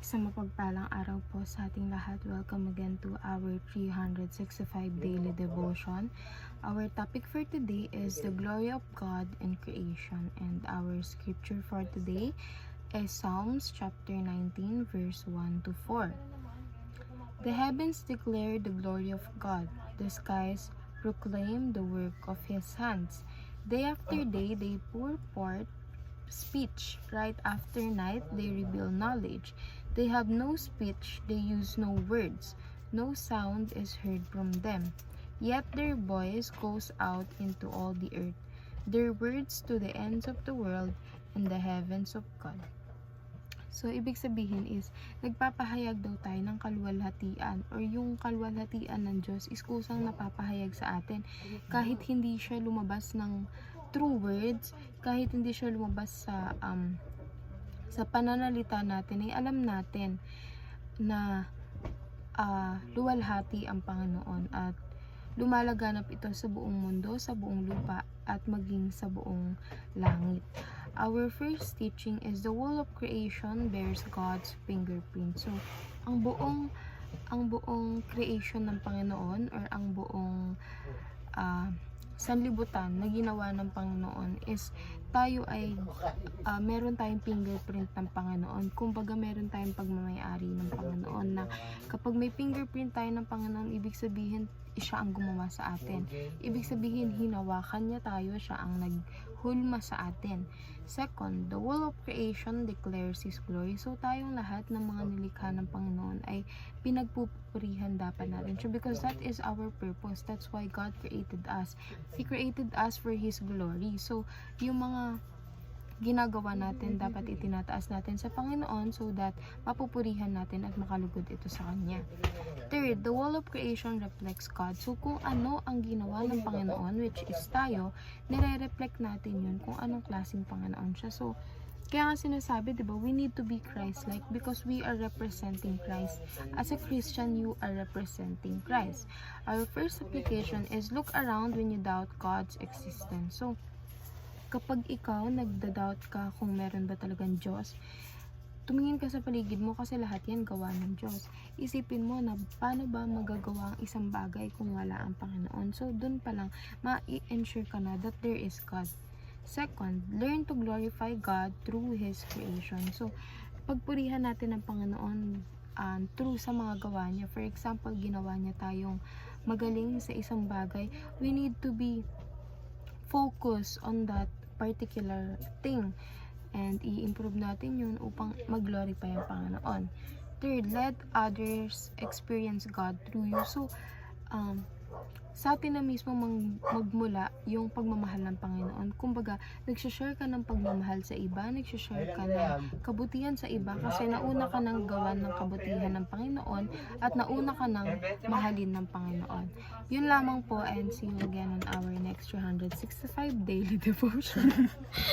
Isang mapagpalang araw po sa ating lahat. Welcome again to our 365 daily devotion. Our topic for today is the glory of God in creation, and our scripture for today is Psalms chapter 19 verse 1 to 4. The heavens declare the glory of God. The skies proclaim the work of His hands. Day after day they pour forth speech. Right after night they reveal knowledge. They have no speech, they use no words. No sound is heard from them. Yet their voice goes out into all the earth, their words to the ends of the world and the heavens of God. So, ibig sabihin is, nagpapahayag daw tayo ng kaluwalhatian, or yung kaluwalhatian ng Diyos is kusang napapahayag sa atin. Kahit hindi siya lumabas ng true words, kahit hindi siya lumabas sa pananalita natin, ay alam natin na luwalhati ang Panginoon at lumalaganap ito sa buong mundo, sa buong lupa, at maging sa buong langit. Our first teaching is the whole of creation bears God's fingerprint. So, ang buong creation ng Panginoon, or ang buong sanlibutan na ginawa ng Panginoon is tayo ay meron tayong fingerprint ng Panginoon. Kumbaga meron tayong pagmamayari ng Panginoon, na kapag may fingerprint tayo ng Panginoon, ibig sabihin siya ang gumawa sa atin. Ibig sabihin hinawakan niya tayo, siya ang naghulma sa atin. Second, the whole of creation declares His glory. So tayong lahat ng mga nilikha ng Panginoon ay pinagpupurihan dapat natin siya, because that is our purpose. That's why God created us. He created us for His glory. So yung mga ginagawa natin, dapat itinataas natin sa Panginoon so that mapupurihan natin at makalugod ito sa Kanya. Third, the whole of creation reflects God. So kung ano ang ginawa ng Panginoon, which is tayo, nire-reflect natin yun kung anong klaseng Panginoon siya. So kaya nga sinasabi, diba, we need to be Christ-like because we are representing Christ. As a Christian, you are representing Christ. Our first application is look around when you doubt God's existence. So kapag ikaw nagda-doubt ka kung meron ba talagang Diyos, tumingin ka sa paligid mo, kasi lahat yan gawa ng Diyos. Isipin mo na paano ba magagawa ang isang bagay kung wala ang Panginoon. So dun pa lang ma-ensure ka na that there is God. Second, learn to glorify God through His creation. So pagpurihan natin ang Panginoon through sa mga gawa niya. For example, ginawa niya tayong magaling sa isang bagay, we need to be focused on that particular thing and i-improve natin yun upang mag-glorify ang Panginoon. Third, let others experience God through you. So sa atin na mismo magmula yung pagmamahal ng Panginoon. Kumbaga, nagsishare ka ng pagmamahal sa iba, nagsishare ka ng kabutihan sa iba, kasi nauna ka ng gawan ng kabutihan ng Panginoon at nauna ka ng mahalin ng Panginoon. Yun lamang po, and see you again on our next 365 daily devotion.